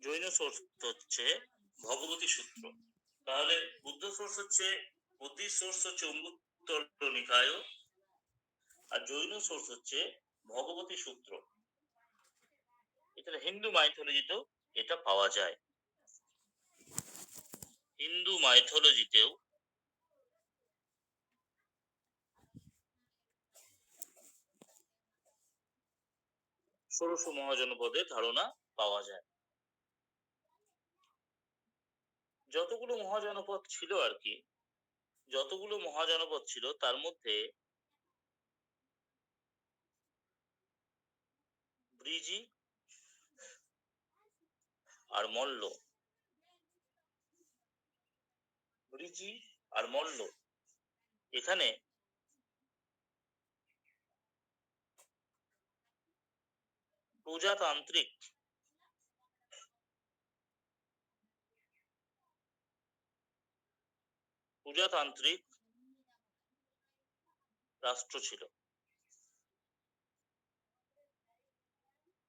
Jain source হচ্ছে ভগবতী সূত্র। তাহলে বুদ্ধ সোর্স হচ্ছে, বুদ্ধিস্ট সোর্স হচ্ছে অঙ্গুত্তর নিকায়, আর জৈন সোর্স হচ্ছে ভগবতী সূত্র। এটা হিন্দু মাইথোলজিতেও এটা পাওয়া যায়। হিন্দু মাইথোলজিতেও ষোড়শ মহাজনপদের ধারণা পাওয়া যায়। যতগুলো মহাজনপদ ছিল আর কি, যতগুলো মহাজনপদ ছিল তার মধ্যে ব্রিজি আর মল্ল, ব্রিজি আর মল্ল এখানে প্রজাতান্ত্রিক রাষ্ট্র ছিল।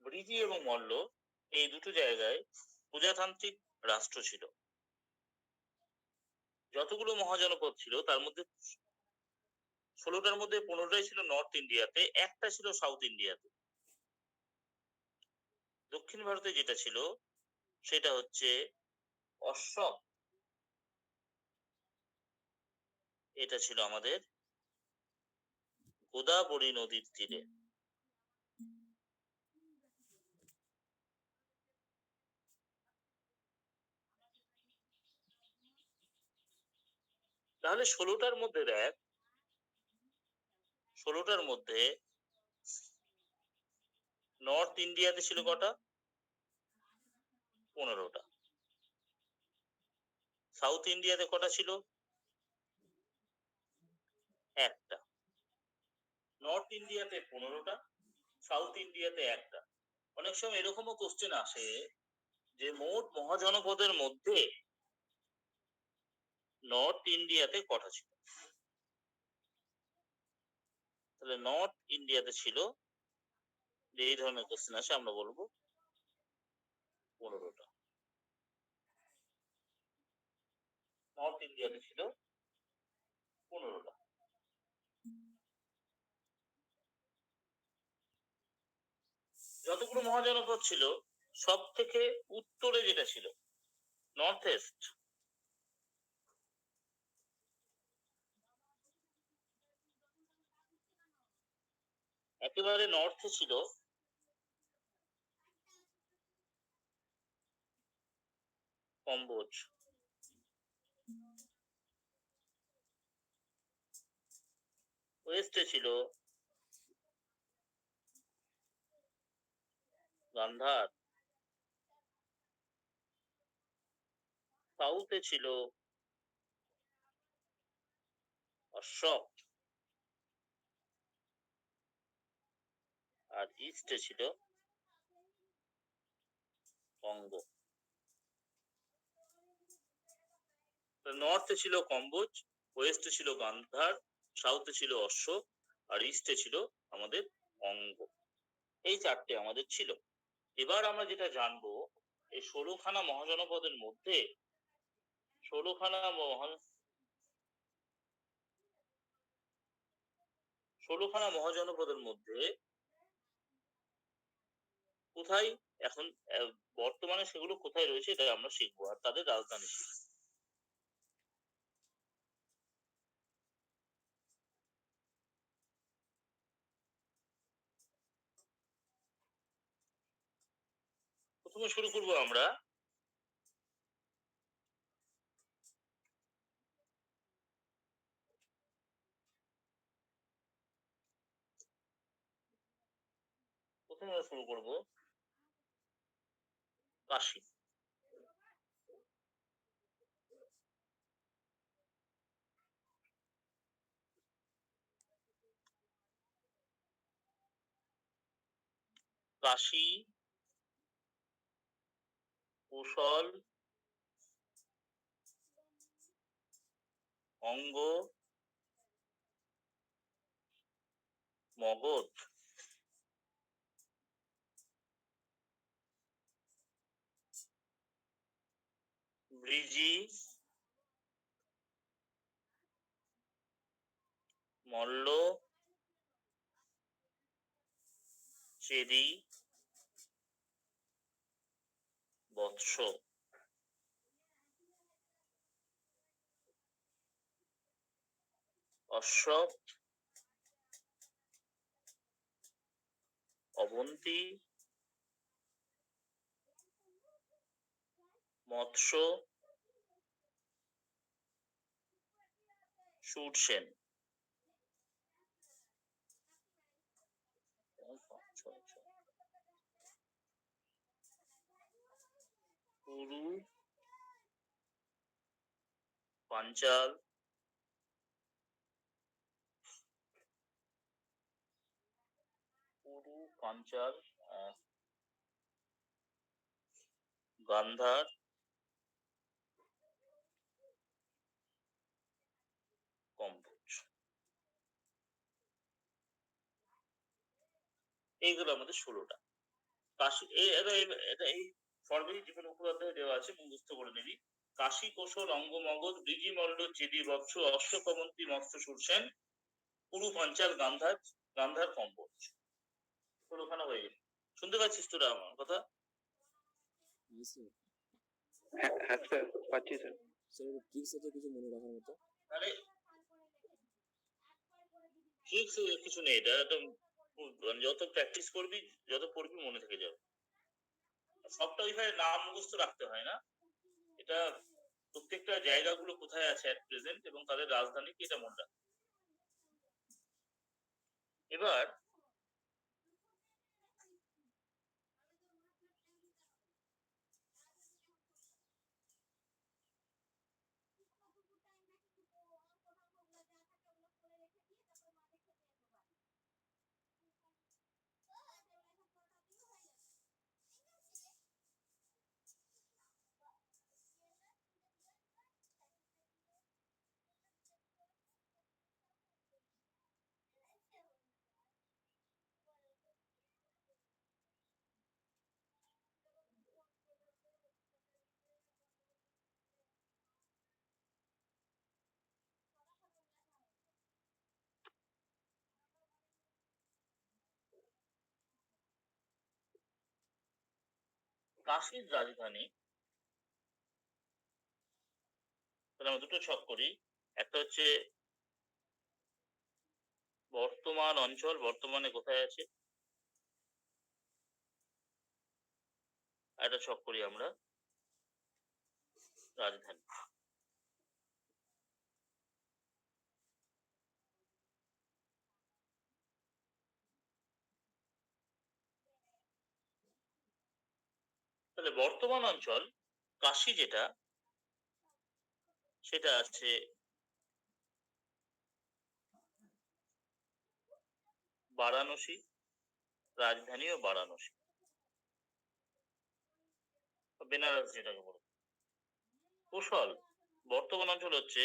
ব্রিজি এবং মল্ল এই দুটো জায়গায় প্রজাতান্ত্রিক রাষ্ট্র ছিল। যতগুলো মহাজনপদ ছিল তার মধ্যে 16টার মধ্যে 15টাই ছিল নর্থ ইন্ডিয়াতে, একটা ছিল সাউথ ইন্ডিয়াতে। দক্ষিণ ভারতে যেটা ছিল সেটা হচ্ছে অশোক, এটা ছিল আমাদের গোদাবরী নদীর তীরে। তাহলে 16টার মধ্যে দেখ, 16টার মধ্যে নর্থ ইন্ডিয়াতে ছিল কটা? 15টা। সাউথ ইন্ডিয়াতে কটা ছিল? একটা। নর্থ ইন্ডিয়াতে 15টা, সাউথ ইন্ডিয়াতে একটা। অনেক সময় এরকমও কোশ্চেন আসে যে মোট মহাজনপদের মধ্যে নর্থ ইন্ডিয়াতে কটা ছিল? তাহলে নর্থ ইন্ডিয়াতে ছিল, যে এই ধরনের কোশ্চেন আসে আমরা বলবো 15টা। নর্থ ইন্ডিয়াতে ছিল 15টা। যতগুলো মহাজনপদ ছিল সব থেকে উত্তরে যেটা ছিল নর্থ ইস্ট, একেবারে নর্থে ছিল কম্বোজ, ওয়েস্টে ছিল গান্ধার, সাউথে ছিল অশোক, আর ইস্টে ছিল বঙ্গ। নর্থে ছিল কম্বোজ, ওয়েস্টে ছিল গান্ধার, সাউথে ছিল অশোক, আর ইস্টে ছিল আমাদের অঙ্গ। এই চারটে আমাদের ছিল। এবার আমরা যেটা জানবো, এই 16খানা মহাজনপদের মধ্যে 16খানা মহাজনপদের মধ্যে কোথায় এখন বর্তমানে সেগুলো কোথায় রয়েছে এটা আমরা শিখবো, আর তাদের রাজধানী শিখবো। প্রথমে শুরু করবো আমরা কাশী। কাশী, কুশল, অঙ্গ, মগধ, ব্রিজি, মল্ল, চেদি, বৎস। অশ্বপ, অবন্তী, মৎস্য, সুরসেন। পুরু, পাঞ্চাল, গান্ধার, কম্বোজ। এইগুলো আমাদের 16টা। কাশি এই সর্বেই জীবন উপপাদ্য দেওয়া আছে, মুখস্থ করে নিবি। কাশী, কোশল, অঙ্গ, মগধ, ব্রিজি, মল্ল, চেদি, বৎস, অশ্বকমন্তী, মৎস্য, সুরসেন, পুরু, পাঞ্চাল, গান্ধার, কম্বোজ। 16খানা হয়ে গেল। শুনতে পাচ্ছিস তোরা আমার কথা? হ্যাঁ স্যার, পাচ্ছি স্যার। ট্রিক্স আছে কিছু মনে রাখার মতো? আরে ট্রিক্স কিছু নেই, এটা একদম যত প্র্যাকটিস করবি, যত পড়বি মনে থেকে যাবে। সবটা ওইভাবে নাম মুখস্থ রাখতে হয় না, এটা প্রত্যেকটা জায়গাগুলো কোথায় আছে অ্যাট প্রেজেন্ট এবং তাদের রাজধানী কি, এটা মনে রাখ। এবার কাশীর রাজধানী, তাহলে আমরা দুটো ছক করি। একটা হচ্ছে বর্তমান অঞ্চল, বর্তমানে কোথায় আছে, একটা ছক করি আমরা রাজধানী। তাহলে বর্তমান অঞ্চল কাশী যেটা, সেটা আছে বারাণসী, রাজধানীও বারাণসী, বেনারস যেটাকে বলে। কুশল বর্তমান অঞ্চল হচ্ছে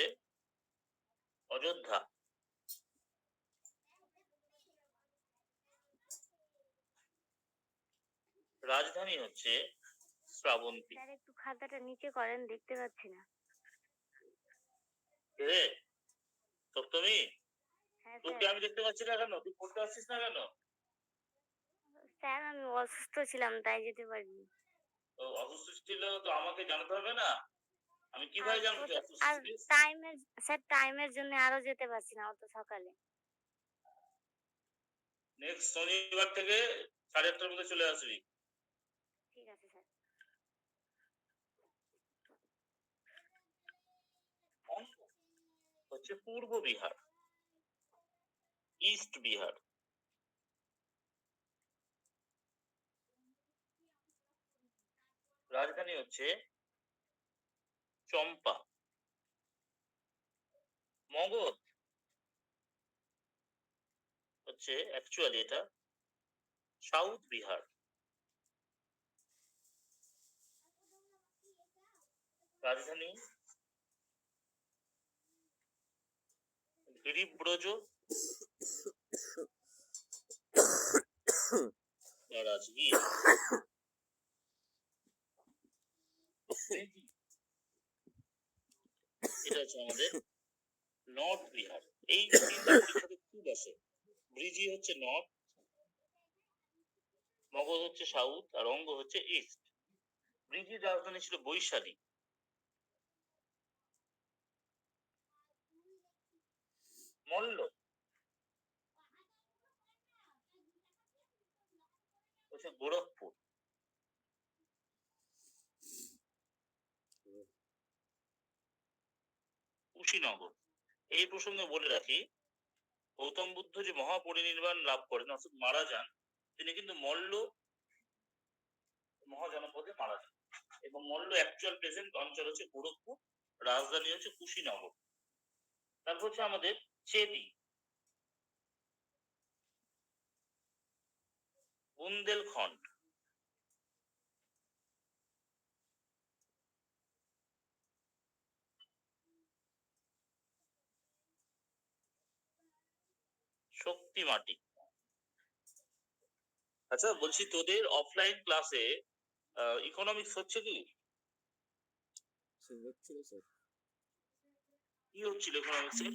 অযোধ্যা, রাজধানী হচ্ছে শ্রাবন্তী। স্যার একটু খাতাটা নিচে করেন, দেখতে পাচ্ছি না। রে সপ্তমী, হ্যাঁ তোকে স্যার। আমি দেখতে পাচ্ছি না কেন? তুই পড়তে আসছিস না কেন? স্যার আমি অসুস্থ ছিলাম, তাই যেতে পারিনি। তো অসুস্থ ছিল তো আমাকে জানাতে হবে না? আমি কিভাবে জানবো তুই অসুস্থ আর ছিলিস? টাইমের জন্য আরো যেতে পারছি না অত সকালে। নেক্সট শনিবার থেকে 8:30টার মধ্যে চলে আসবি। ঠিক আছে স্যার। হচ্ছে পূর্ব বিহার, ইস্ট বিহার। রাজধানী হচ্ছে চম্পা। মগধ হচ্ছে অ্যাকচুয়ালি এটা সাউথ বিহার। রাজধানী গিরিব্রজ বা রাজগীর। যেটা আছে আমাদের নর্থ বিহার। এই তিনটা পরীক্ষাতে খুব আসে। ব্রিজি হচ্ছে নর্থ, মগধ হচ্ছে সাউথ, আর অঙ্গ হচ্ছে ইস্ট। ব্রিজির রাজধানী ছিল বৈশালী। মল্ল হচ্ছে গোরখপুর। কুশীনগর। এই প্রসঙ্গে বলে রাখি, গৌতম বুদ্ধ যে মহাপরিনির্বাণ লাভ করেন অর্থাৎ মারা যান, তিনি কিন্তু মল্ল মহাজনপদে মারা যান। এবং মল্ল অ্যাকচুয়াল প্রেজেন্ট অঞ্চল হচ্ছে গোরখপুর, রাজধানী হচ্ছে কুশীনগর। তারপর হচ্ছে আমাদের চেদি, বুন্দেলখণ্ড, শক্তি মাটি। আচ্ছা বলছি, তোদের অফলাইন ক্লাসে ইকোনমিক্স হচ্ছে কি? স্যার হচ্ছিল স্যার। কি হচ্ছিল ইকোনমিক্সে?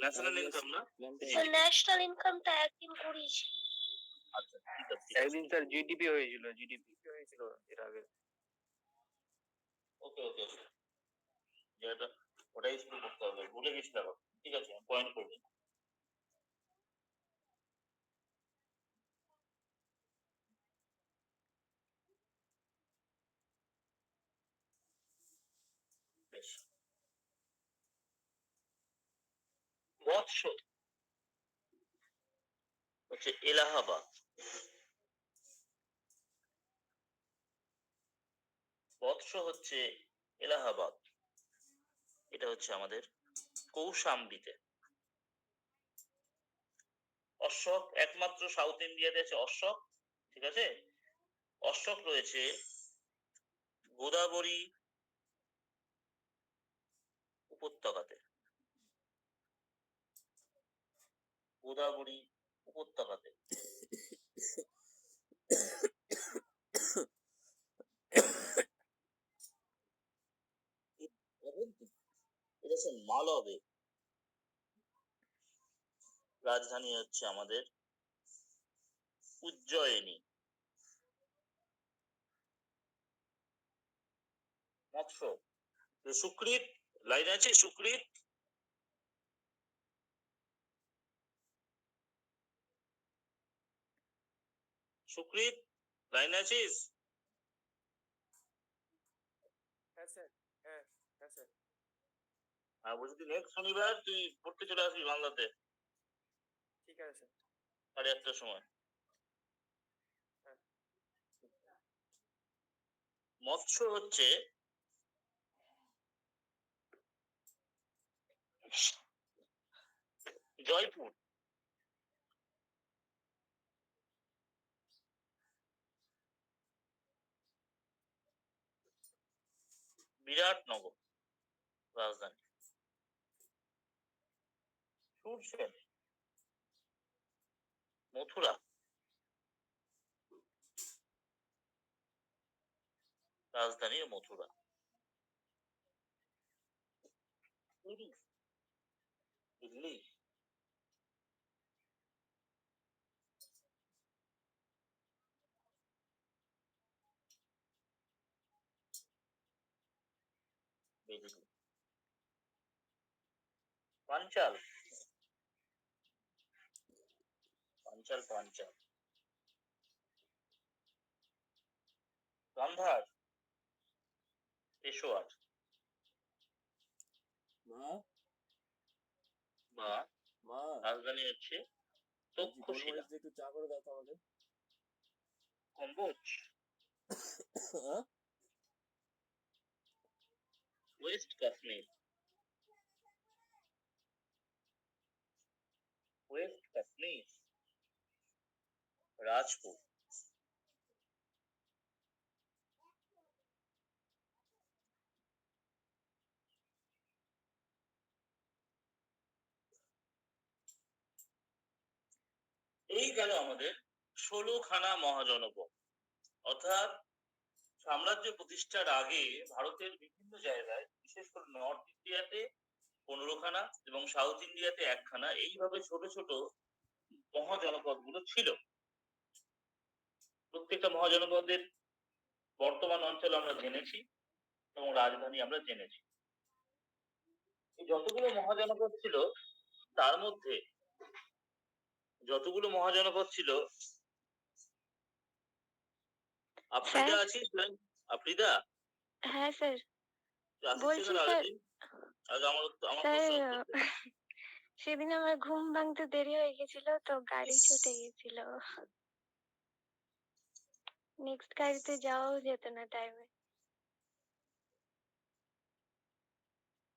ন্যাশনাল ইনকাম না? ন্যাশনাল ইনকামটা একদিন করিয়েছি। আচ্ছা ঠিক আছে। একদিন স্যার জিডিপি হয়েছিল, জিডিপি হয়েছিল এর আগে। ওকে ওকে ওকে, যেটা ওটাই শুরু করতে হবে, ভুলে গেছিলাম। ঠিক আছে, পয়েন্ট করবি। বেশ। বৎস হচ্ছে এলাহাবাদ। বৎস হচ্ছে এলাহাবাদ। এটা হচ্ছে আমাদের কৌশাম্বীতে। অশোক একমাত্র সাউথ ইন্ডিয়াতে আছে অশোক, ঠিক আছে। অশোক রয়েছে গোদাবরী উপত্যকাতে। গোদাবরী উপত্যকাতে। এটা হচ্ছে মালবে। রাজধানী হচ্ছে আমাদের উজ্জয়িনী। মৎস্য, সুকৃত লাইন আছে, সুকৃত। সুকৃত লাইন আছিস? হ্যাঁ স্যার, হ্যাঁ হ্যাঁ স্যার। আর বলছি নেক্সট শনিবার তুই পড়তে চলে আসবি বাংলাতে, ঠিক আছে স্যার। 8:30টার সময়। মৎস্য হচ্ছে জয়পুর। বিরাটনগর রাজধানী। সুরসেন মথুরা রাজধানী, মথুরা। পুরী দিল্লি। দিল্লি। পাঞ্চাল, পাঞ্চাল পাঞ্চাল। গান্ধার, পেশোয়ার। মা বা মা রাজধানী হচ্ছে বলছি তক্ষশিলা। গোলমরিচ দিয়ে একটু চা করে দাও তো আমাদের। কম্বোজ। হ্যাঁ? West Kashmir, west Kashmir. রাজপুর। এই গেল আমাদের 16খানা মহাজনপদ, অর্থাৎ সাম্রাজ্য প্রতিষ্ঠার আগে ভারতের বিভিন্ন জায়গায়, বিশেষ করে নর্থ ইন্ডিয়াতে 15খানা এবং সাউথ ইন্ডিয়াতে 1খানা, এইভাবে ছোট ছোট মহাজনপদ গুলো ছিল। প্রত্যেকটা মহাজনপদের বর্তমান অঞ্চল আমরা জেনেছি এবং রাজধানী আমরা জেনেছি। এই যতগুলো মহাজনপদ ছিল তার মধ্যে আফ্রিদা স্যার? আছিস? আফ্রিদা হ্যাঁ স্যার, আসিস বলছি সেখানে স্যার। আরেকদিন? আজ আমার স্যার, প্রশ্ন উত্তর দে। সেদিন আমার ঘুম ভাঙতে দেরি হয়ে গেছিল, তো গাড়ি ইস, ছুটে গেছিল। নেক্সট গাড়িতে যাওয়াও যেত না টাইমে।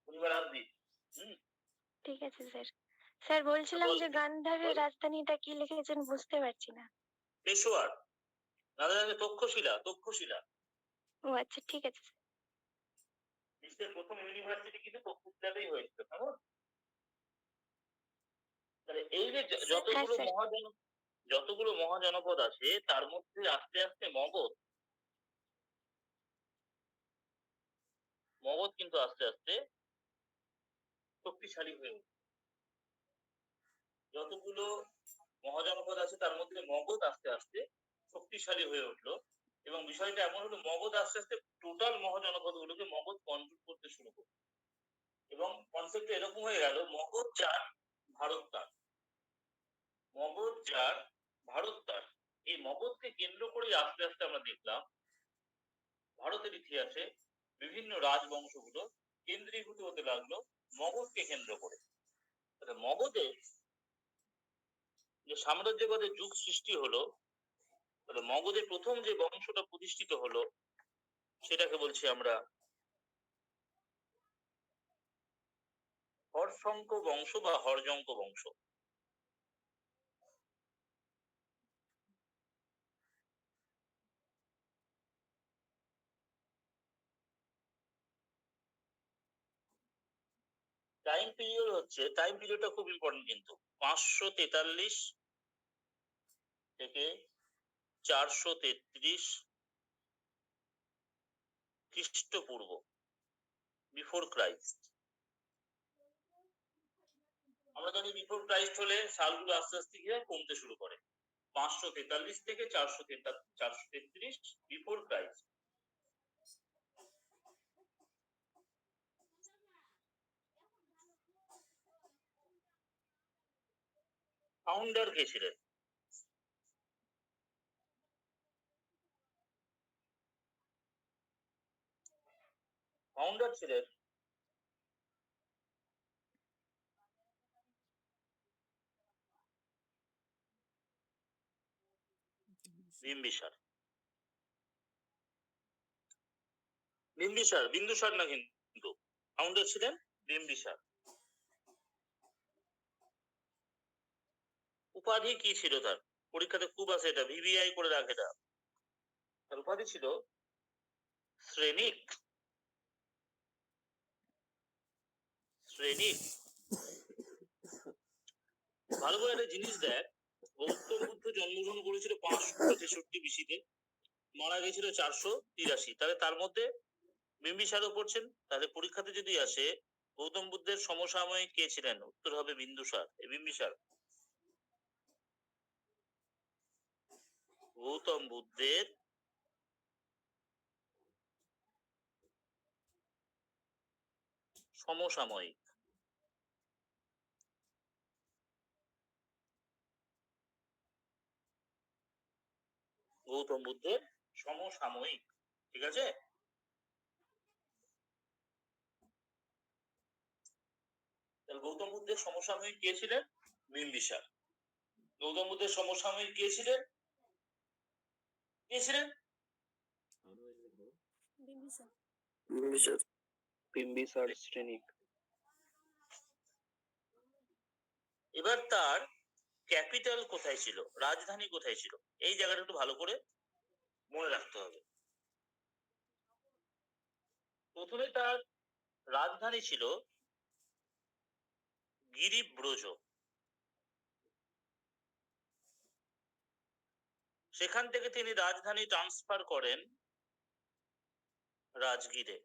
পরিবার আসবি। হুম, ঠিক আছে স্যার। স্যার, বলছিলাম বল যে গান্ধারের বল। রাজধানীটা কি লিখেছেন বুঝতে পারছি না। পেশোয়ার, না তক্ষশিলা। ও আচ্ছা, ঠিক আছে স্যার। বিশ্বের প্রথম ইউনিভার্সিটি কিন্তু তক্ষশিলাতেই হয়েছিল, কেমন? তাহলে এই যে হ্যাঁ স্যার। যতগুলো মহাজনপদ আছে তার মধ্যে আস্তে আস্তে মগধ কিন্তু আস্তে আস্তে শক্তিশালী হয়ে উঠল। যতগুলো মহাজনপদ আছে তার মধ্যে মগধ আস্তে আস্তে শক্তিশালী হয়ে উঠলো, এবং বিষয়টা এমন হলো মগধ আস্তে আস্তে টোটাল মহাজনপদ গুলোকে মগধ কন্ট্রোল করতে শুরু করলো, এবং কনসেপ্ট এরকম হয়ে গেল মগধ যার ভারত তার, মগধ যার ভারত তার। এই মগধকে কেন্দ্র করে আস্তে আস্তে আমরা দেখলাম ভারতের ইতিহাসে বিভিন্ন রাজবংশগুলো কেন্দ্রীভূত হতে লাগলো মগধকে কেন্দ্র করে। মগধে যে সাম্রাজ্যবাদের যুগ সৃষ্টি হলো, মগধের প্রথম যে বংশটা প্রতিষ্ঠিত হলো সেটাকে বলছি আমরা হর্ষঙ্ক বংশ বা হর্যঙ্ক বংশ। টাইম পিরিয়ডটা খুব ইম্পর্টেন্ট, কিন্তু 543 থেকে 433 খ্রিস্টপূর্ব, বিফোর ক্রাইস্ট। আমরা জানি বিফোর ক্রাইস্ট হলে সালগুলো আস্তে আস্তে গিয়ে কমতে শুরু করে। 543 থেকে 433 বিফোর ক্রাইস্ট। ফাউন্ডার কে ছিলেন? ফাউন্ডার ছিলেন বিম্বিসার। বিন্দুসার না, কিন্তু ফাউন্ডার ছিলেন বিম্বিসার। উপাধি কি ছিল তার? পরীক্ষাতে খুব আসে এটা, ভিভিআই করে রাখে এটা। তার উপাধি ছিল শ্রেণিক। ভালো করে একটা জিনিস দেখ, গৌতম বুদ্ধ জন্মগ্রহণ করেছিল 563 BC-তে, মারা গেছিল 483। তাহলে তার মধ্যে বিম্বিসারও পড়ছেন। তাহলে পরীক্ষাতে যদি আসে গৌতম বুদ্ধের সমসাময়িক কে ছিলেন, উত্তর হবে বিন্দুসার। বিম্বিসার গৌতম বুদ্ধের সমসাময়িক। গৌতম বুদ্ধের সমসাময়িক, ঠিক আছে? তাহলে গৌতম বুদ্ধের সমসাময়িক কে ছিলেন? বিম্বিসার। গৌতম বুদ্ধের সমসাময়িক কে ছিলেন? বিম্বিসার শ্রেণিক। এবার তার ক্যাপিটাল কোথায় ছিল, রাজধানী কোথায় ছিল, এই জায়গাটা একটু ভালো করে মনে রাখতে হবে। প্রথমে তার রাজধানী ছিল গিরিব্রজ। সেখান থেকে তিনি রাজধানী ট্রান্সফার করেন রাজগীরে।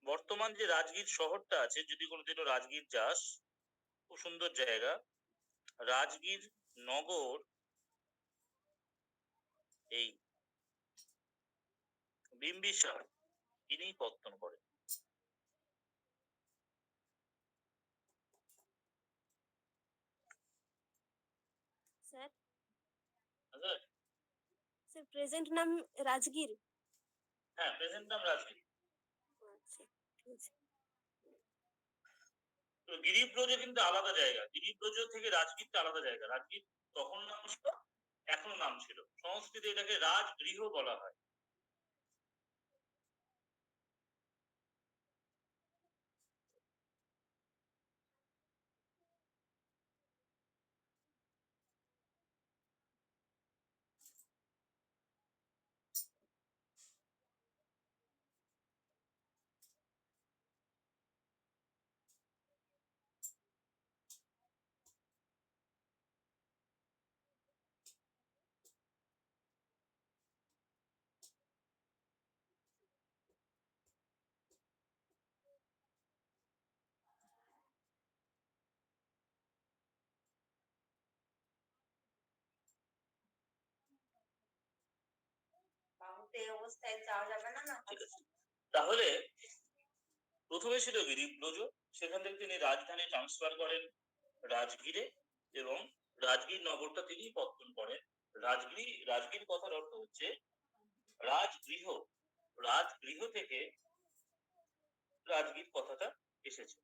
বর্তমান যে রাজগীর শহরটা আছে, যদি কোনোদিনও রাজগীর যাস, খুব সুন্দর জায়গা। রাজগীর নগর এই বিম্বিসার ইনিই পত্তন করেন। স্যার আচ্ছা, স্যার প্রেজেন্ট নাম রাজগীর। হ্যাঁ, প্রেজেন্ট নাম রাজগীর। আচ্ছা ঠিক আছে। তো গিরিব্রজ কিন্তু আলাদা জায়গা, গিরিব্রজ থেকে রাজগীরটা আলাদা জায়গা। রাজগীর তখন নাম ছিল, এখন নাম ছিল। সংস্কৃতে এটাকে রাজগৃহ বলা হয়। ঠিক আছে, তাহলে প্রথমে ছিল গিরিব্রজ, সেখান থেকে তিনি রাজধানী ট্রান্সফার করেন রাজগীরে, এবং রাজগীর নগরটা তিনি পত্তন করেন। রাজগীর কথার অর্থ হচ্ছে রাজগৃহ। রাজগৃহ থেকে রাজগীর কথাটা এসেছে।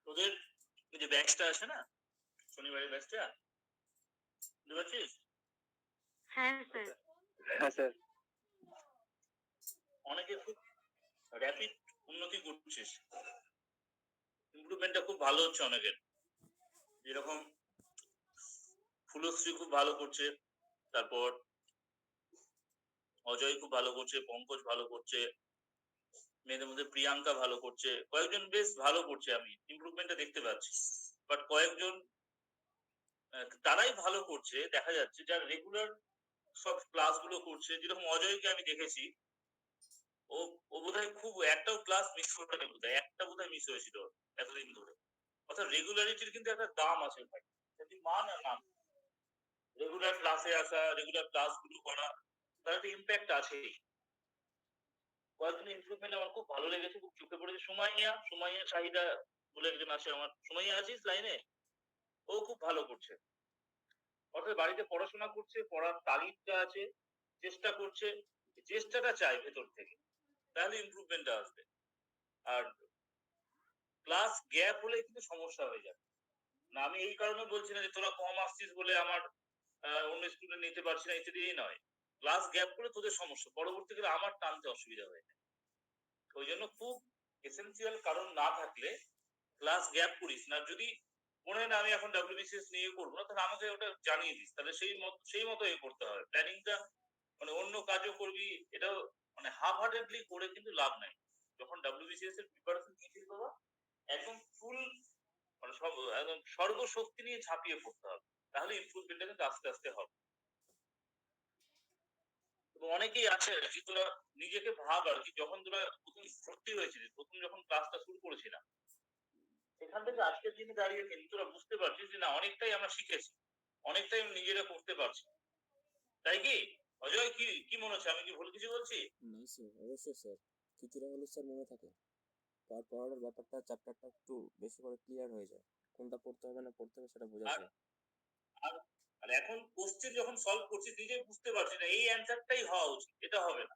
তোদের ওই যে ব্যাচটা আছে না, শনিবারের ব্যাচটা, বুঝতে পারছিস? হ্যাঁ স্যার। হ্যাঁ স্যার। অনেকে খুব র্যাপিড উন্নতি করছিস, ইমপ্রুভমেন্টটা খুব ভালো হচ্ছে অনেকের। যেরকম ফুলশ্রী খুব ভালো করছে, তারপর অজয় খুব ভালো করছে, পঙ্কজ ভালো করছে, মেয়েদের মধ্যে প্রিয়াঙ্কা ভালো করছে, কয়েকজন বেশ ভালো করছে, আমি ইমপ্রুভমেন্টটা দেখতে পাচ্ছি। বাট কয়েকজন তারাই ভালো করছে দেখা যাচ্ছে, যারা রেগুলার সব ক্লাস গুলো করছে। যেরকম অজয়কে আমি দেখেছি, ও ও বোধহয় খুব একটাও ক্লাস মিস করবে না, বোধহয় একটা বোধহয় মিস হয়েছিল এতদিন ধরে। অর্থাৎ রেগুলারিটির কিন্তু একটা দাম আছে ভাই, যদি মান আর নাম। রেগুলার ক্লাসে আসা, রেগুলার ক্লাস গুলো করা, তার একটা ইম্প্যাক্ট আছেই। কয়েকদিনের ইমপ্রুভমেন্ট আমার খুব ভালো লেগেছে, খুব চোখে পড়েছে। সুমাইয়া শাহিদা বলে একজন আছে আমার, সুমাইয়া আছিস লাইনে? ও খুব ভালো করছে। অর্থাৎ বাড়িতে পড়াশোনা করছে, পড়ার তাগিদটা আছে, চেষ্টা করছে, চেষ্টাটা চাই ভেতর থেকে, তাহলে ইমপ্রুভমেন্টটা আসবে। আর ক্লাস গ্যাপ হলে কিন্তু সমস্যা হয়ে যাবে। না, আমি এই কারণে বলছি না যে তোরা কম আসছিস বলে আমার অন্য স্টুডেন্ট নিতে পারছি না, ইত্যাদি নয়। ক্লাস গ্যাপ করে তোদের সমস্যা, পরবর্তীকালে আমার টানতে অসুবিধা হয়ে যায়। ওই জন্য খুব এসেন্সিয়াল কারণ না থাকলে ক্লাস গ্যাপ করিস না। যদি মনে হয় না আমি এখন ডাব্লিউবিসিএস নিয়ে করবো না, তাহলে আমাকে ওটা জানিয়ে দিস, তাহলে সেই মতো এ করতে হবে প্ল্যানিংটা। মানে অন্য কাজও করবি, এটাও মানে হাফ হার্টেডলি করে কিন্তু লাভ নাই। যখন ডাব্লিউবিসিএস এর প্রিপারেশন নিয়েছিস বাবা, একদম ফুল মানে সব একদম সর্বশক্তি নিয়ে ঝাঁপিয়ে পড়তে হবে, তাহলে ইমপ্রুভমেন্টটা কিন্তু আস্তে আস্তে হবে। এবং অনেকেই আছে আর কি, তোরা নিজেকে ভাব আর কি, যখন তোরা প্রথম ভর্তি হয়েছিলিস, প্রথম যখন ক্লাসটা শুরু করেছিলাম, সেখান থেকে আজকের দিনে দাঁড়িয়ে কিন্তু তোরা বুঝতে পারছিস যে না, অনেকটাই আমরা শিখেছি, অনেকটাই নিজেরা করতে পারছি, তাই কি? অজয়, কি কি মনে হচ্ছে, আমি কি ভুল কিছু বলছি? না স্যার, অবশ্যই স্যার, কিছুটা হলেও স্যার মনে থাকে। পড়ার ব্যাপারটা, চ্যাপ্টারটা একটু বেশি করে ক্লিয়ার হয়ে যায়, কোনটা পড়তে হবে না পড়তে হবে সেটা বোঝা আর যায়। আর আর এখন কোশ্চেন যখন সলভ করছিস, নিজে বুঝতে পারছিস না এই অ্যান্সারটাই হওয়া উচিত, এটা হবে না।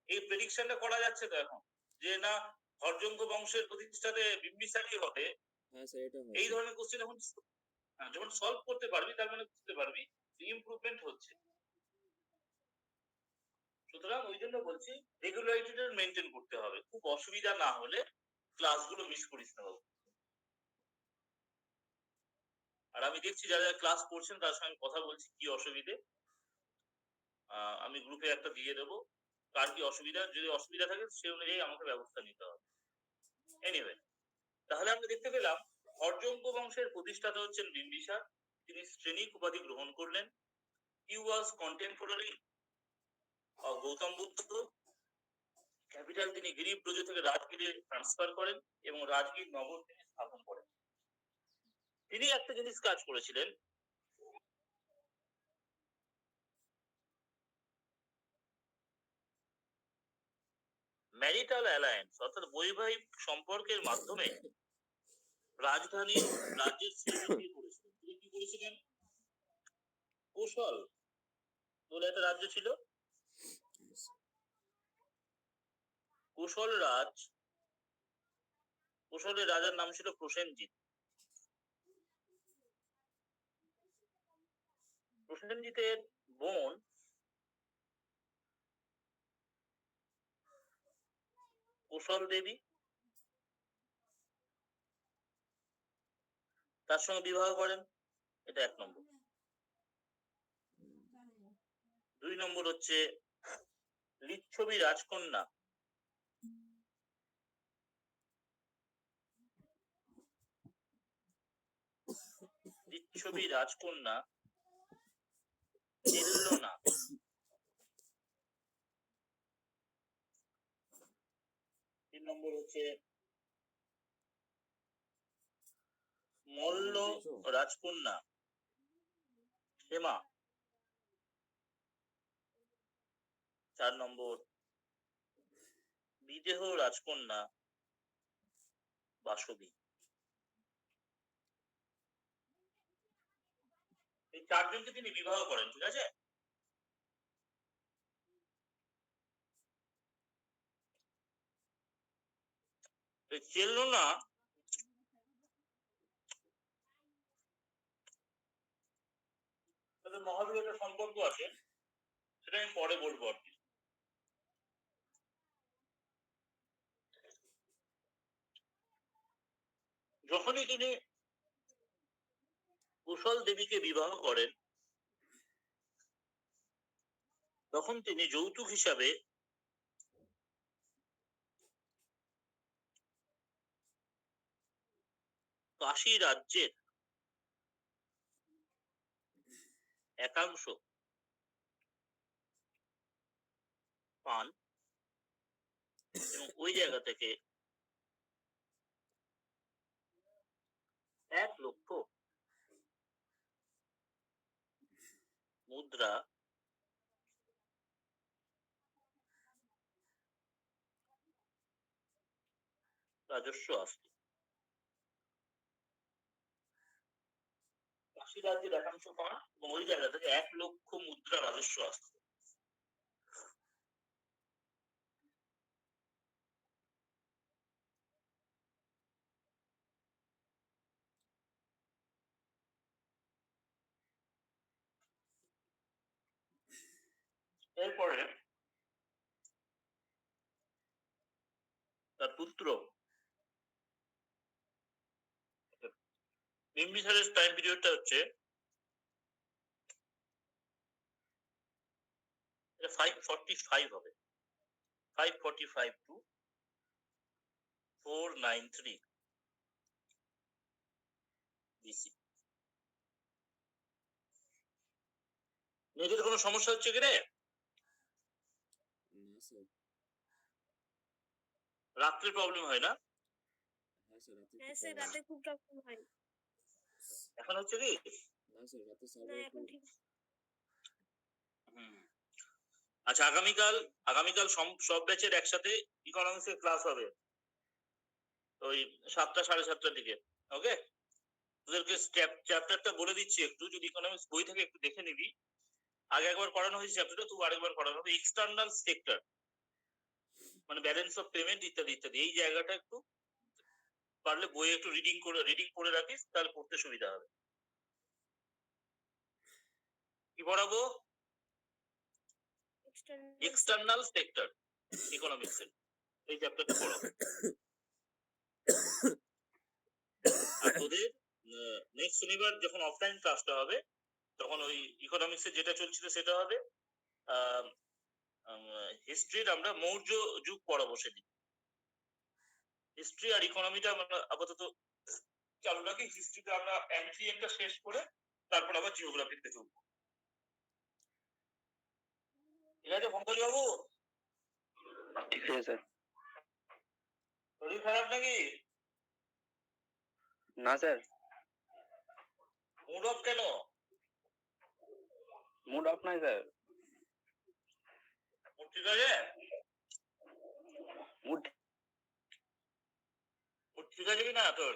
এই প্রেডিকশনটা করা যাচ্ছে তো এখন, যে না হর্যঙ্ক বংশের প্রতিষ্ঠাতে বিম্বিসারই হবে। হ্যাঁ স্যার, এটা হয় এই স্যার। ধরনের কোশ্চেন এখন যখন সলভ করতে পারবি, তার মানে বুঝতে পারবি ইমপ্রুভমেন্ট হচ্ছে। সুতরাং ওই জন্য বলছি রেগুলারিটিটা মেনটেন করতে হবে, খুব অসুবিধা না হলে ক্লাসগুলো মিস করিস না বাবু। আর আমি দেখছি যারা ক্লাস করছেন তার সঙ্গে কথা বলছি, কি অসুবিধে আমি গ্রুপে একটা দিয়ে দেবো, কার কি অসুবিধা, যদি অসুবিধা থাকে সেই অনুযায়ী আমাকে ব্যবস্থা নিতে হবে। এনিওয়ে, তাহলে আমরা দেখতে পেলাম হর্যঙ্ক বংশের প্রতিষ্ঠাতা হচ্ছেন বিম্বিসার। তিনি শ্রেণিক উপাধি গ্রহণ করলেন। He was contemporary of Gautam Buddha. Capital তিনি গিরিব্রজ থেকে রাজগিরে ট্রান্সফার করেন এবং রাজগীর নগর তিনি স্থাপন করেন। তিনি একটা জিনিস কাজ করেছিলেন, ম্যারিটাল অ্যালায়েন্স অর্থাৎ বৈবাহিক সম্পর্কের মাধ্যমে রাজধানী রাজ্যের শ্রীবৃদ্ধি করেছিলেন। তিনি কি করেছিলেন? কোশল বলে একটা রাজ্য ছিল, কোশলের রাজার নাম ছিল প্রসেনজিৎ। প্রসেনজিতের বোন কোশল দেবী, তার সঙ্গে বিবাহ করেন। এটা 1 নম্বর। 2 নম্বর হচ্ছে লিচ্ছবি রাজকন্যা চেল্লনা। 3 নম্বর হচ্ছে মল্ল রাজকন্যা হেমা। 4 নম্বর বিদেহ রাজকন্যা বাসবী। এই 4 জনকে তিনি বিবাহ করেন, ঠিক আছে? চেল্লনা তাদের মহাবীর একটা সম্পর্ক আছে, সেটা আমি পরে বলবো আর কি। যখনই তিনি কুশল দেবীকে বিবাহ করেন, তখন তিনি যৌতুক হিসাবে কাশী রাজ্যের একাংশ পান এবং ওই জায়গা থেকে 1 লক্ষ মুদ্রা রাজস্ব আসত। কাশী রাজ্যের একাংশ পান এবং ওই জায়গা থেকে 1 লক্ষ মুদ্রা রাজস্ব আসত। এরপরে তার পুত্র বিম্বিসারের টাইম পিরিয়ডটা হচ্ছে 545 হবে, 545 টু 493 বিসি। নেটের কোনো সমস্যা হচ্ছে কি রে? না স্যার। রাত্রে প্রবলেম হয় না? হ্যাঁ স্যার, রাতে হ্যাঁ স্যার, রাতে খুব প্রবলেম হয়। এখন হচ্ছে কি? না স্যার, রাতে না, সার্ভার এখন ঠিক। আচ্ছা, আগামীকাল সব ব্যাচের একসাথে ইকোনমিক্স এর ক্লাস হবে ওই 7টা 7:30টার দিকে। ওকে, তোদেরকে চ্যাপ্টারটা বলে দিচ্ছি একটু, যদি ইকোনমিক্স বই থেকে একটু দেখে নিবি। আগে একবার করানো হয়েছে চ্যাপ্টারটা, তবু আরেকবার করানো হবে। এক্সটার্নাল সেক্টর মানে ব্যালেন্স অফ পেমেন্ট ইত্যাদি ইত্যাদি, এই জায়গাটা একটু পারলে বই একটু রিডিং করে রাখিস, তাহলে পড়তে সুবিধা হবে। কি পড়াবো? এক্সটার্নাল সেক্টর ইকোনমিক্স এর এই চ্যাপ্টারটা পড়াবো। আর তোদের নেক্সট শনিবার যখন অফলাইন ক্লাসটা হবে, তখন ওই ইকোনমিক্স এর যেটা চলছিল সেটা হবে। হিস্ট্রির আমরা মৌর্য যুগ পড়াবো সেদিন। হিস্ট্রি আর ইকোনমিটা আমরা আপাতত চালু রাখি। হিস্ট্রিতে আমরা অ্যান্সিয়েন্টটা শেষ করে তারপর আবার জিওগ্রাফিতে চলবো। ঠিক আছে পঙ্কজ বাবু? ঠিক আছে স্যার। শরীর খারাপ নাকি? না স্যার, মুড অফ কেন? মুড অফ নাই স্যার। মুড ঠিক আছে? মুড মুড ঠিক আছে কিনা তোর?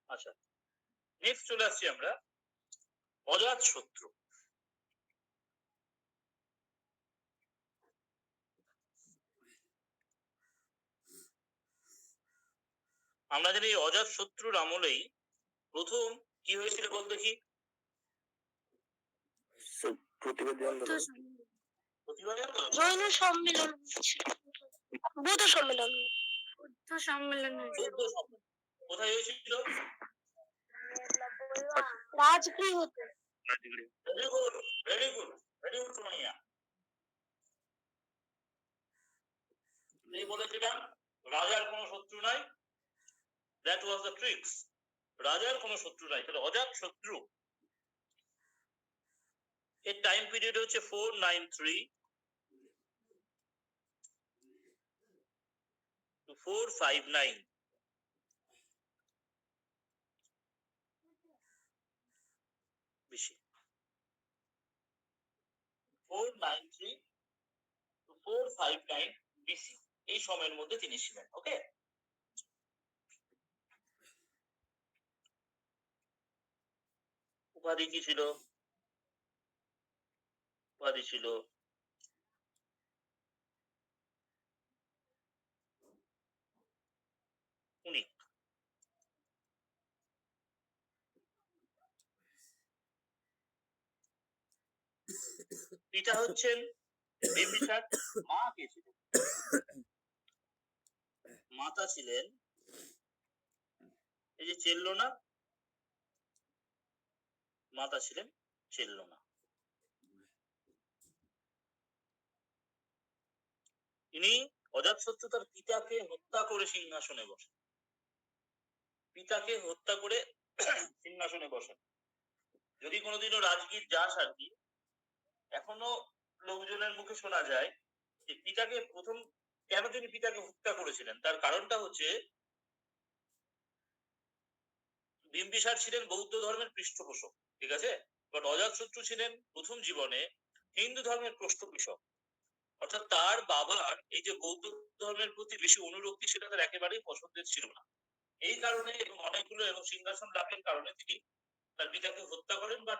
আচ্ছা, নেক্সট চলে আসছি আমরা অজাত শত্রু। আমরা জানি এই অজাত শত্রুর আমলেই প্রথম কি হয়েছিল বল দেখি? প্রতিবাদী আন্দোলন। প্রতিবাদী আন্দোলন? জৈন সম্মেলন হয়েছিল। বৌদ্ধ সম্মেলন। বুদ্ধ সম্মেলন হয়েছিল। বৌদ্ধ সম্মেলন কোথায় হয়েছিল? রাজগৃহতে। Very good, very good, very good Sonaiya. এই বলেছিলাম রাজার কোনো শত্রু নাই, দ্যাট ওয়াজ দ্য ট্রিক্স। রাজার কোনো শত্রু নাই, তাহলে অজাত শত্রু। এর টাইম পিরিয়ড হচ্ছে 493 to 459। বেশি 493 to 459 বিসি, এই সময়ের মধ্যে তিনি ছিলেন। ওকে, উপাধি কি ছিল? উপাধি ছিল উনি। পিতা হচ্ছেন বিম্বিসার। মা কে ছিলেন? মাতা ছিলেন এই যে চেল্লোনা, মাতা ছিলেন চেল্লোনা। ইনি অজাতশত্রু তার পিতাকে হত্যা করে সিংহাসনে বসেন। পিতাকে হত্যা করে সিংহাসনে বসেন। যদি কোনোদিনও রাজগীর যাস আর কি, এখনো লোকজনের মুখে শোনা যায় যে পিতাকে প্রথম কেন তিনি পিতাকে হত্যা করেছিলেন, তার কারণটা হচ্ছে বিম্বিসার ছিলেন বৌদ্ধ ধর্মের পৃষ্ঠপোষক, ঠিক আছে, বাট অজাতশত্রু ছিলেন প্রথম জীবনে হিন্দু ধর্মের পৃষ্ঠপোষক। অর্থাৎ তার বাবার এই যে বৌদ্ধ ধর্মের প্রতি বেশি অনুরক্তি সেটা তার একেবারেই পছন্দের ছিল না। এই কারণে এবং অনেকগুলো এবং সিংহাসন লাভের কারণে তিনি তার পিতাকে হত্যা করেন। বাট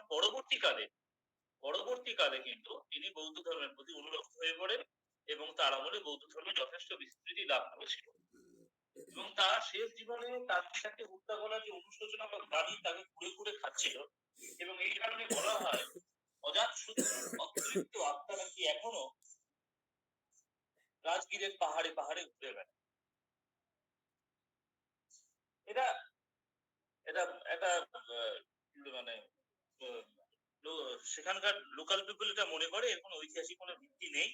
পরবর্তীকালে কিন্তু তিনি বৌদ্ধ ধর্মের প্রতি অনুরক্ত হয়ে পড়েন এবং তার আমলে বৌদ্ধ ধর্মে যথেষ্ট বিস্তৃতি লাভ করেছিল। এবং তার শেষ জীবনে তার পিতাকে হত্যা করার যে অনুশোচনা বা বাণী তাকে ঘুরে ঘুরে খাচ্ছিল, এবং এই কারণে বলা হয় অজাতশত্রুর অতৃপ্ত আত্মা নাকি এখনো রাজগীরের পাহাড়ে পাহাড়ে ঘুরে বেড়ায়। এটা এটা এটা মানে সেখানকার লোকাল পিপল এটা মনে করে, এর কোনো ঐতিহাসিক কোনো ভিত্তি নেই।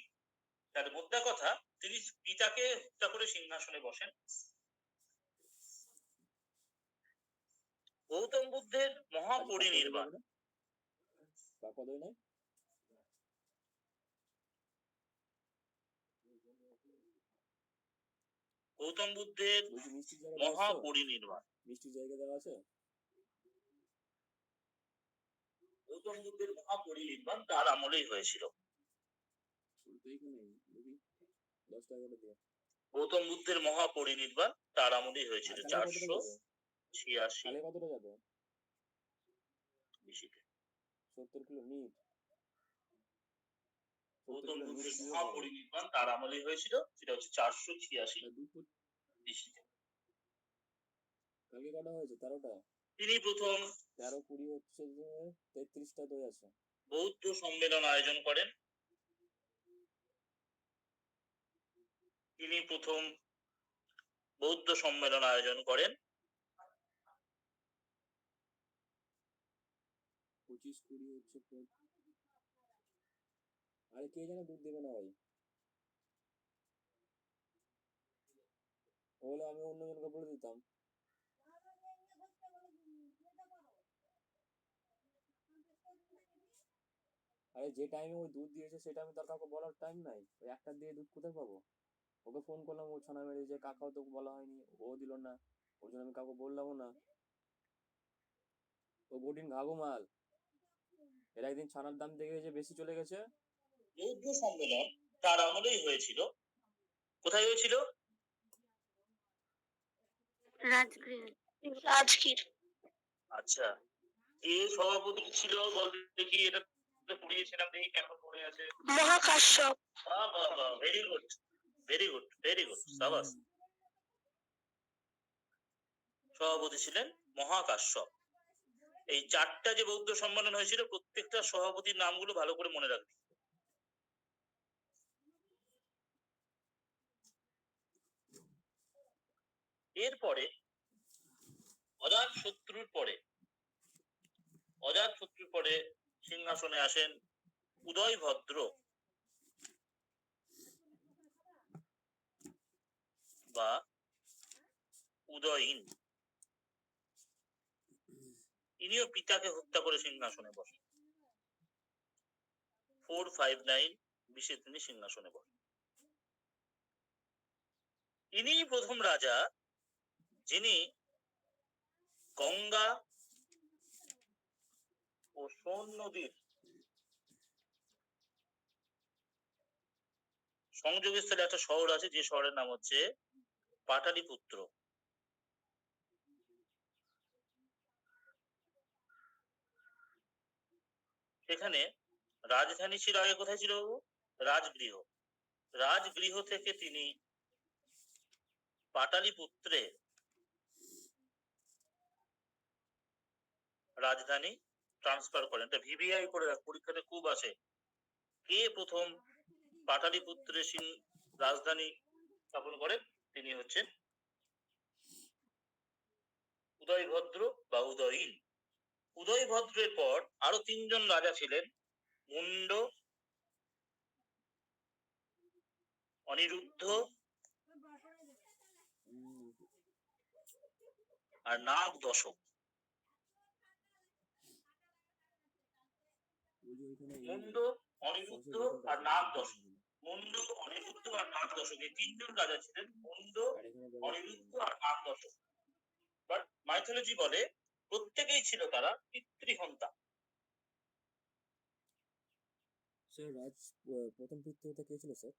তার মোদ্দা কথা, তিনি পিতাকে হত্যা করে সিংহাসনে বসেন। গৌতম বুদ্ধের মহাপরিনির্বাণ। গৌতম বুদ্ধের মহাপরিনির্বাণ। মিষ্টির জায়গা দেওয়া আছে? গৌতম বুদ্ধের মহাপরিনির্বাণ তার আমলেই হয়েছিল। গৌতম বুদ্ধের মহাপরিনির্বাণ তার আমলেই হয়েছিল 486। কতটা যাবে? 70 কিলো নিট। গৌতম বুদ্ধের মহাপরিনির্বাণ তার আমলেই হয়েছিল, সেটা হচ্ছে 486 BC-তে। কালকে কটা হয়েছে? 13টা। তিনি প্রথম 13 20 হচ্ছে যে 33টা দই আছে। বৌদ্ধ সম্মেলন আয়োজন করেন। তিনি প্রথম বৌদ্ধ সম্মেলন আয়োজন করেন। 25 20 হচ্ছে আরে কে জানে দুধ দেবে না ভাই, বলে আমি অন্যজনকে বলে দিতাম। আরে যে টাইমে ওই দুধ দিয়েছে সেটা আমি তার কাউকে বলার টাইম নাই, ওই একটা দিয়ে দুধ কোথায় পাবো? ওকে ফোন করলাম, ও ছানা মেরে যে কাকাও তো বলা হয়নি, ও দিল না, ওই জন্য আমি কাউকে বললামও না। ও বোটিন ঘাগো মাল, এর একদিন ছানার দাম দেখে যে বেশি চলে গেছে। বৌদ্ধ সম্মেলন তার আমলেই হয়েছিল। কোথায় হয়েছিল? রাজগৃহ। রাজগীর। আচ্ছা, কে সভাপতি ছিল বলতে দেখি, এটা তো পড়িয়েছিলাম, দেখি কেমন পড়ে আছে। মহাকাশ্যপ। বাহ বাহ বাহ, very good, very good, very good, সাবাস। সভাপতি ছিলেন মহাকাশ্যপ। এই 4টা যে বৌদ্ধ সম্মেলন হয়েছিল, প্রত্যেকটা সভাপতির নামগুলো ভালো করে মনে রাখবে। এরপরে অজাতশত্রুর পরে সিংহাসনে আসেন উদয়ভদ্র বা উদয়ীন। ইনিও পিতাকে হত্যা করে সিংহাসনে বসেন। 459 BC তিনি সিংহাসনে বসেন। ইনি প্রথম রাজা যিনি গঙ্গা ও সোন নদীর সংযোগস্থলে একটা শহর আছে, যে শহরের নাম হচ্ছে পাটালিপুত্র। সেখানে রাজধানী ছিল আগে, কোথায় ছিল বাবু? রাজগৃহ। রাজগৃহ থেকে তিনি পাটালিপুত্রে রাজধানী ট্রান্সফার করেন। এটা ভিভিআই করে রাখ, পরীক্ষাতে খুব আসে। কে প্রথম পাটালিপুত্রে রাজধানী স্থাপন করেন? তিনি হচ্ছেন উদয়ভদ্র বা উদয়ীন। উদয়ভদ্রের পর আরো 3জন রাজা ছিলেন, মুন্ড, অনিরুদ্ধ আর নাগ দশক। মুন্ড, অনিরুদ্ধ আর নাগ দশক। মুন্ড, অনিরুদ্ধ আর নাগ দশক, এই 3জন রাজা ছিলেন, মুন্ড, অনিরুদ্ধ আর নাগ দশক। বাট মাইথোলজি বলে প্রত্যেকেই ছিল তারা পিতৃহন্তা। স্যার প্রথম পিতৃহত্যা কে ছিল স্যার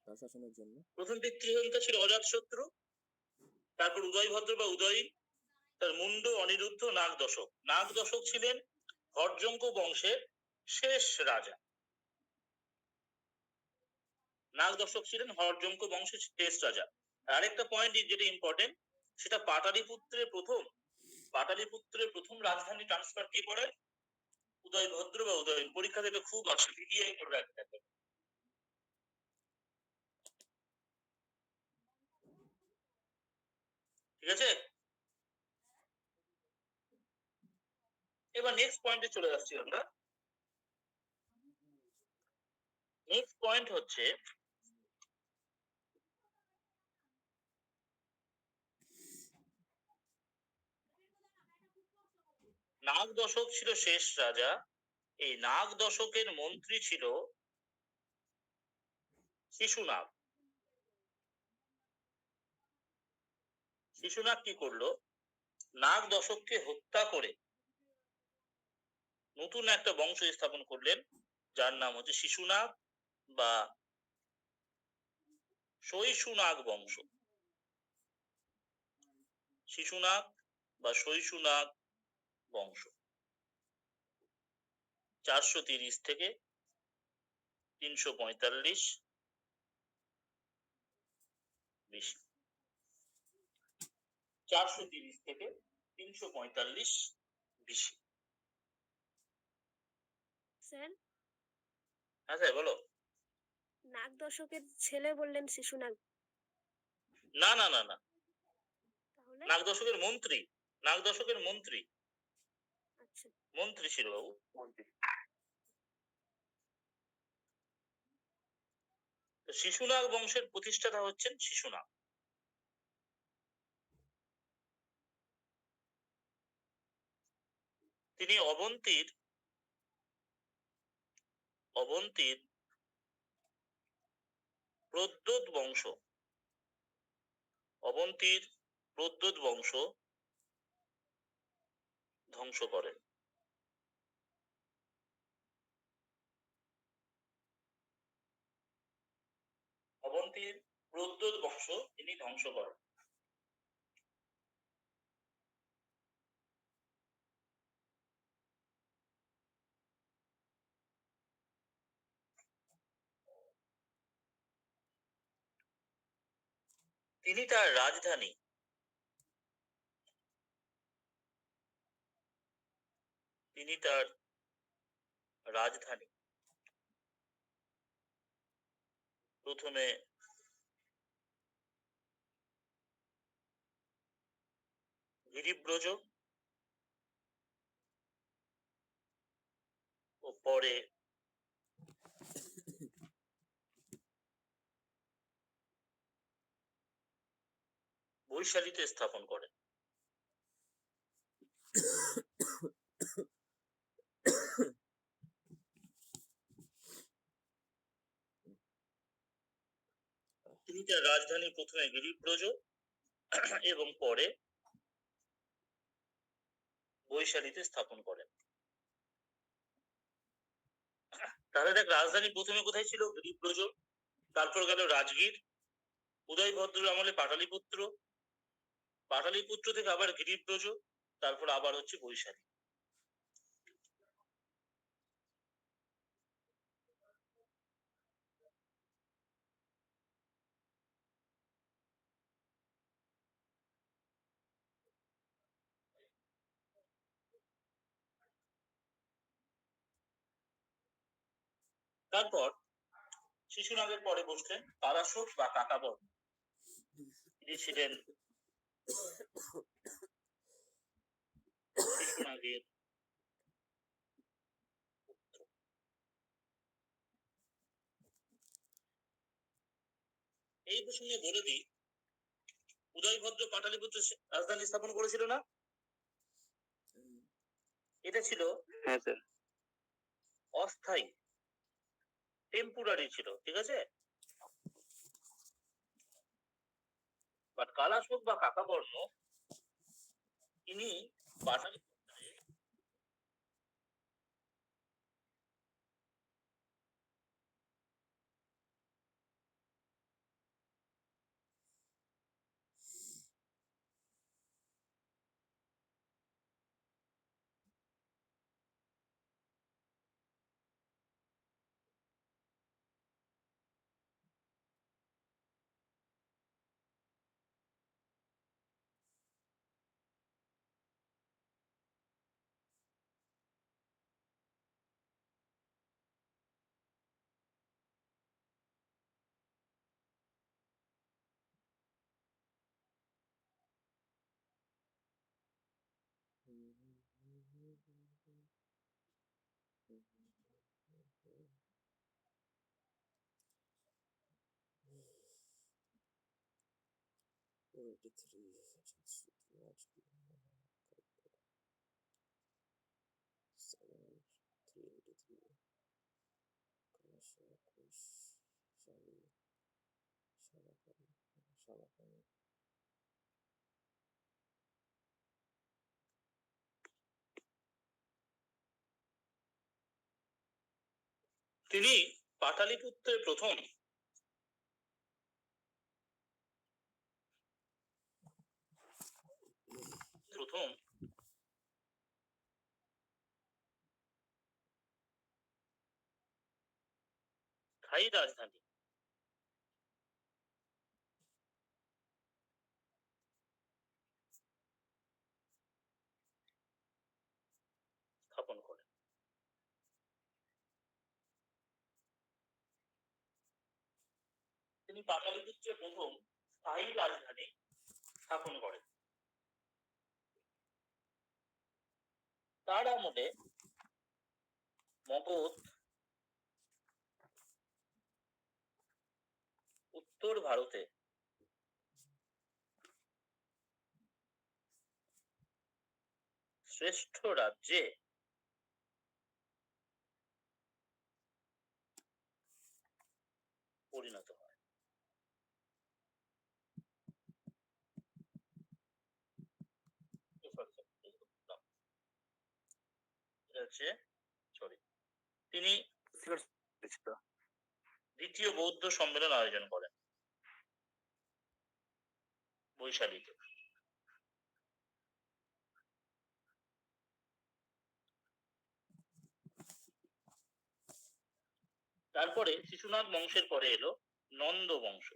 তার শাসনের জন্য? প্রথম পিতৃহন্তা ছিল অজাতশত্রু, তারপর উদয়ভদ্র বা উদয়ীন, তার মুন্ড, অনিরুদ্ধ, নাগ দশক। নাগ দশক ছিলেন হর্যঙ্ক বংশের শেষ রাজা। নাগ দশক ছিলেন হর্যঙ্ক বংশের শেষ রাজা। আরেকটা পয়েন্ট যেটা ইম্পর্টেন্ট, সেটা পাটালিপুত্রের প্রথম রাজধানী ট্রান্সফার কে করে? উদয়ভদ্র বা উদয়ীন। পরীক্ষাতে এটা খুব আসে, ভিভিআই করে রাখতে হবে। ঠিক আছে, এবার নেক্সট পয়েন্টে চলে যাচ্ছি আমরা। নেক্সট পয়েন্ট হচ্ছে নাগ দশক ছিল শেষ রাজা। এই নাগ দশকের মন্ত্রী ছিল শিশুনাগ। শিশুনাগ কি করলো? নাগ দশককে হত্যা করে নতুন একটা বংশ স্থাপন করলেন, যার নাম হচ্ছে শিশুনাগ বা শৈশুনাগ বংশ। শিশুনাগ বা শৈশুনাগ বংশ 430 থেকে 345 BC। 430 থেকে 345 BC। স্যার, হ্যাঁ স্যার বলো। নাগ দশকের ছেলে বললেন শিশু নাগ, না না না না, তাহলে? নাগ দশকের মন্ত্রী। নাগ দশকের মন্ত্রী, আচ্ছা, মন্ত্রী ছিল বাবু। শিশুনাগ বংশের প্রতিষ্ঠাতা হচ্ছেন শিশুনাগ। তিনি অবন্তীর প্রদ্যোৎ বংশ ধ্বংস করেন। অবন্তীর প্রদ্যোৎ বংশ তিনি ধ্বংস করেন। তিনি তার রাজধানী প্রথমে গিরিব্রজ ও পরে বৈশালীতে স্থাপন করেন। তিনি তার রাজধানী প্রথমে গিরিব্রজ এবং পরে বৈশালীতে স্থাপন করেন। তাহলে দেখ, রাজধানী প্রথমে কোথায় ছিল? গিরিব্রজ, তারপর গেল রাজগীর, উদয়ভদ্রের আমলে পাটালিপুত্র থেকে আবার গিরিব্রজ, তারপর আবার হচ্ছে বৈশালী। তারপর শিশুনাগের পরে বসলেন তারাশোক বা কাকাবর্ণ। তিনি ছিলেন শিশুনাগের এই প্রসঙ্গে বলে দিই, উদয়ভদ্র পাটালিপুত্র রাজধানী স্থাপন করেছিল না? এটা ছিল হ্যাঁ স্যার। অস্থায়ী, টেম্পোরারি ছিল, ঠিক আছে। বাট কালাশোক বা কাকাবর্ণ ইনি পাটালিপুত্রে তিনি পাটালিপুত্রের প্রথম স্থায়ী রাজধানী স্থাপন করেন। তিনি পাটালিপুত্রের প্রথম স্থায়ী রাজধানী স্থাপন করেন। তার আমলে মগধ উত্তর ভারতে শ্রেষ্ঠ রাজ্যে পরিণত হয়। তিনি দ্বিতীয় বৌদ্ধ সম্মেলন আয়োজন করেন বৈশালীতে। তারপরে শিশুনাথ বংশের পরে এলো নন্দ বংশ।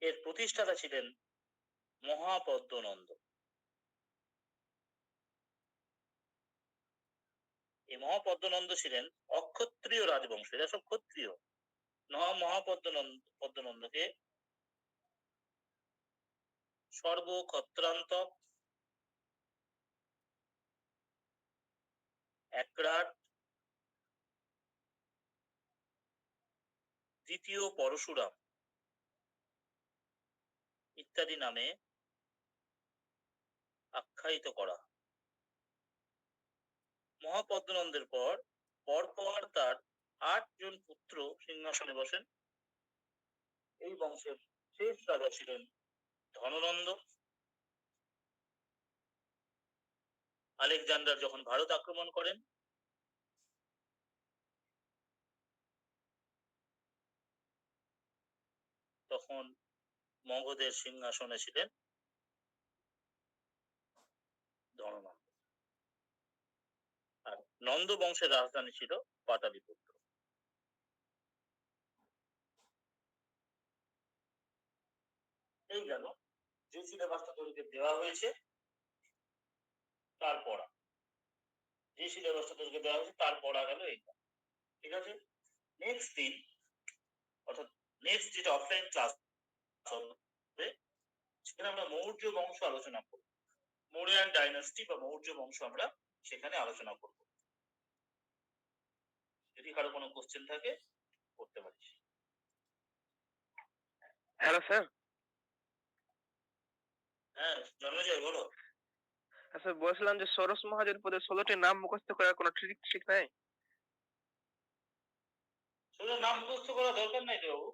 এর প্রতিষ্ঠাতা ছিলেন মহাপদ্মনন্দ। এই মহাপদ্মনন্দ ছিলেন অক্ষত্রিয় রাজবংশ, এরা সব ক্ষত্রিয়। মহাপদ্মনন্দকে সর্বক্ষত্রান্তক, একরাট, দ্বিতীয় পরশুরাম ইত্যাদি নামে আখ্যায়িত করা। মহাপদ্মনন্দের পর তার 8 জন পুত্র সিংহাসনে বসেন। এই বংশের শেষ রাজা ছিলেন ধননন্দ। আলেকজান্ডার যখন ভারত আক্রমণ করেন তখন মগধের সিংহাসনে ছিলেন ধননন্দ। আর নন্দ বংশের রাজধানী ছিল পাটালিপুত্র। এই গেল যে সিলেবাসটা তোদেরকে দেওয়া হয়েছে তার পড়া, যে সিলেবাসটা তোদেরকে দেওয়া হয়েছে তার পড়া গেল এইটা। ঠিক আছে, নেক্সট দিন অর্থাৎ নেক্সট যেটা অফলাইন ক্লাস হবে সেখানে আমরা মৌর্য বংশ আলোচনা করব। মৌরিয়ান ডাইনাস্টি বা মৌর্য বংশ আমরা সেখানে আলোচনা করব। যদি কারো কোনো কোশ্চেন থাকে করতে পারিস। Hello sir. হ্যাঁ জন্মজয় বলো। আচ্ছা, বলছিলাম যে ষোড়শ মহাজন পদের 16টি নাম মুখস্থ করার কোনো ট্রিক নাই? শুধু নাম মুখস্থ করার দরকার নাই তো বাবু,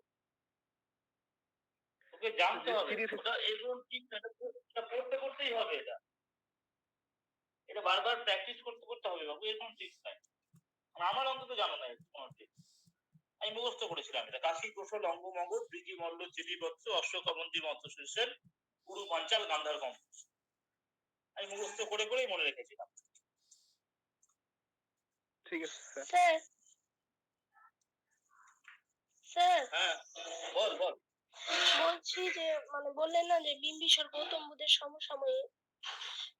ওকে জানতে হবে। ওটা এরকম ঠিক না, এটা পড়তে পড়তেই হবে। এটা বারবার প্র্যাকটিস করতে করতে হবে বাবু, এরকম ট্রিক্স নাই। আমার অন্তত জানা নাই কোনো ট্রিক্স। আমি মুখস্থ করেছিলাম এটা। কাশী কৌশল অঙ্গ মগধ বৃজি মল্ল চিলি বৎস অশ্বক অবন্তী মন্ত্র শীর্ষের গুরু পাঞ্চাল গান্ধার কম, আমি মুখস্থ করে করেই মনে রেখেছিলাম। ঠিক আছে স্যার। স্যার হ্যাঁ বল বল। বলছি যে মানে বললেন না যে বিম্বিসার গৌতম বুদ্ধের সমসাময়িক,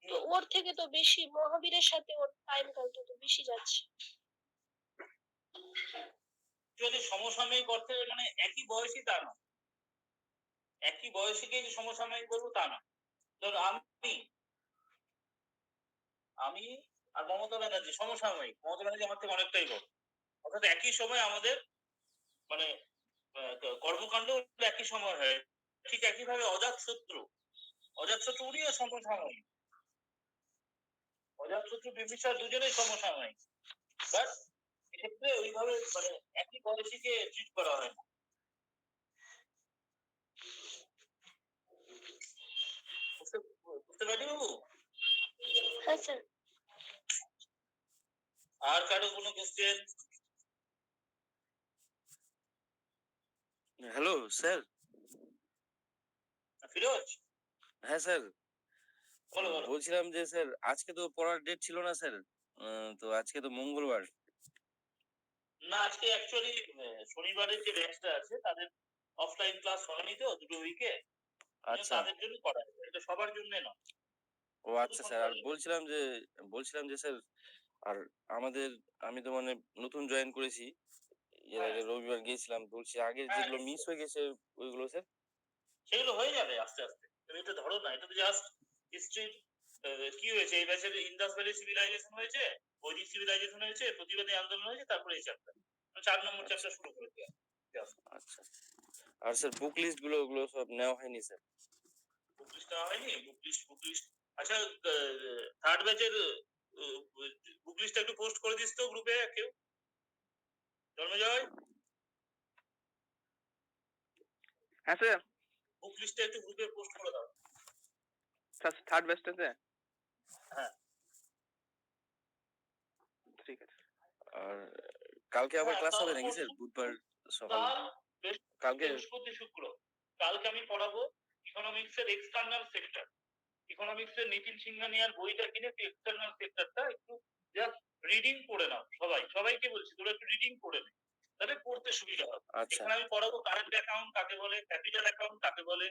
তো ওর থেকে তো বেশি মহাবীরের সাথে ওর টাইম কালটা তো বেশি যাচ্ছে। যদি সমসাময়িক অর্থে মানে একই বয়সী তা না, একই বয়সীকে যে সমসাময়িক বলবো তা না। ধর আমি আর মমতা ব্যানার্জি সমসাময়িক, মমতা ব্যানার্জি আমার থেকে অনেকটাই বড়। অর্থাৎ একই সময় আমাদের মানে কর্মকাণ্ড একই সময় হয়। ঠিক একইভাবে অজাতশত্রু উনিও সমসাময়িক। অজাতশত্রু বিম্বিসার দুজনেই সমসাময়িক, বাট এক্ষেত্রে ওইভাবে মানে একই বয়সীকে ট্রিট করা হয় না। বুঝতে পারি বাবু? হ্যাঁ স্যার। আর কারো কোনো কোশ্চেন? Hello sir. ফিরোজ? হ্যাঁ স্যার, বলো বলো। বলছিলাম যে স্যার আজকে তো পড়ার ডেট ছিল না স্যার, তো আজকে তো মঙ্গলবার। না আজকে অ্যাকচুয়ালি শনিবারের যে ব্যাচটা আছে তাদের অফলাইন ক্লাস হয়নি তো দুটো উইকে, আচ্ছা, তাদের জন্য করা যায়, এটা সবার জন্য না। ও আচ্ছা স্যার। আর বলছিলাম যে স্যার, আর আমাদের আমি তো মানে নতুন জয়েন করেছি, এর আগে রবিবার গিয়েছিলাম, বলছি আগের যেগুলো মিস হয়ে গেছে ওইগুলো স্যার। সেগুলো হয়ে যাবে আস্তে আস্তে, তুমি এটা ধরো না। এটা তো জাস্ট হিস্ট্রি। কি হয়েছে এই ব্যাচের? ইন্দাস ভ্যালি সিভিলাইজেশন হয়েছে, বৈদিক সিভিলাইজেশন হয়েছে, প্রতিবাদী আন্দোলন হয়েছে, তারপরে এই চ্যাপ্টার 4 নম্বর চ্যাপ্টার শুরু করে দেওয়া। আচ্ছা। আর স্যার বুক লিস্ট গুলো ওগুলো সব নেওয়া হয়নি স্যার? বুক লিস্ট দেওয়া হয়নি? বুক লিস্ট আচ্ছা, থার্ড ব্যাচের বুক লিস্টটা একটু পোস্ট করে দিস তো গ্রুপে কেউ। জন্মজয়, হ্যাঁ স্যার। বুক লিস্টটা একটু গ্রুপে পোস্ট করে দাও। স্যার থার্ড ব্যাচটাতে? হ্যাঁ। ঠিক আছে। আর কালকে আবার হ্যাঁ, ক্লাস হবে তাহলে নাকি স্যার? পরশু- বুধবার সকালে? কাল কালকে বৃহস্পতি শুক্র কালকে আমি পড়াবো ইকোনমিক্স এর এক্সটার্নাল সেক্টর। ইকোনমিক্স এর নিতিন সিংহানিয়ার বইটা কিনে এক্সটার্নাল সেক্টরটা একটু জাস্ট রিডিং করে নাও। সবাইকে বলছি তোরা একটু রিডিং করে নে, তাহলে পড়তে সুবিধা হবে। আচ্ছা এখানে আমি পড়াবো কারেন্ট অ্যাকাউন্ট কাকে বলে, ক্যাপিটাল অ্যাকাউন্ট কাকে বলে,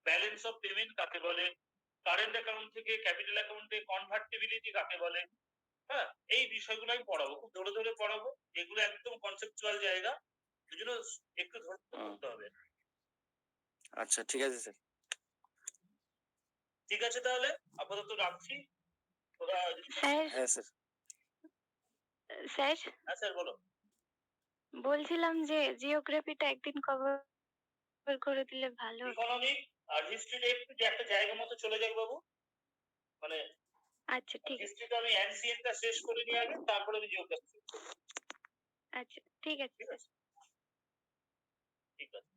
ব্যালেন্স অফ পেমেন্ট কাকে বলে, কারেন্ট অ্যাকাউন্ট থেকে ক্যাপিটাল অ্যাকাউন্টে কনভার্টিবিলিটি কাকে বলে। হ্যাঁ, এই বিষয়গুলো আমি পড়াবো, খুব ধরে ধরে পড়াবো। এগুলো একদম কনসেপচুয়াল জায়গা, এই জন্য একটু ধৈর্য করতে হবে। আচ্ছা, ঠিক আছে স্যার। ঠিক আছে, তাহলে আপাতত রাখছি। তোরা স্যার হ্যাঁ স্যার। স্যার হ্যাঁ স্যার বলো। বলছিলাম যে জিওগ্রাফিটা একদিন কভার করে দিলে ভালো হতো। ইকোনমিক আর হিস্ট্রিটা একটু যে একটা জায়গা মতো চলে যাক বাবু, মানে আচ্ছা ঠিক আছে। হিস্ট্রিটা আমি অ্যানসিয়েন্টটা শেষ করে নিয়ে আগে, তারপরে আমি জিওগ্রাফি। আচ্ছা ঠিক আছে। ঠিক আছে, ঠিক আছে।